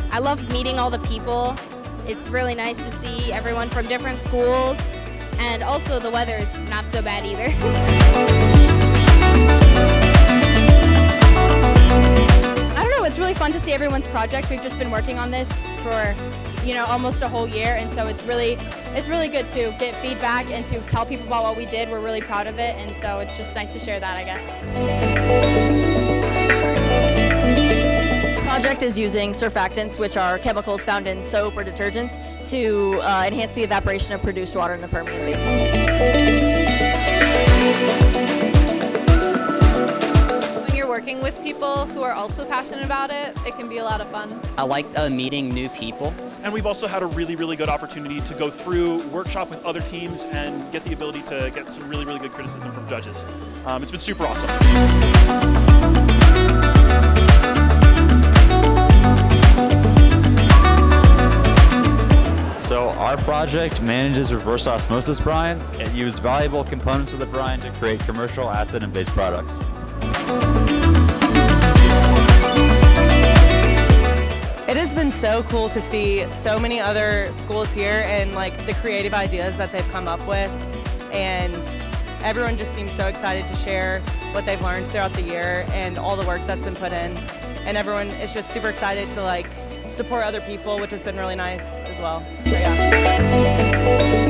I love meeting all the people. It's really nice to see everyone from different schools, and also the weather's not so bad either. I don't know, it's really fun to see everyone's project. We've just been working on this for, almost a whole year, and so it's really good to get feedback and to tell people about what we did. We're really proud of it, and so it's just nice to share that, I guess. The project is using surfactants, which are chemicals found in soap or detergents, to enhance the evaporation of produced water in the Permian Basin. When you're working with people who are also passionate about it, it can be a lot of fun. I like meeting new people. And we've also had a really good opportunity to go through workshop with other teams and get the ability to get some really good criticism from judges. It's been super awesome. So our project manages reverse osmosis brine. It used valuable components of the brine to create commercial acid and base products. It has been so cool to see so many other schools here and the creative ideas that they've come up with, and everyone just seems so excited to share what they've learned throughout the year and all the work that's been put in, and everyone is just super excited to support other people, which has been really nice as well. So yeah.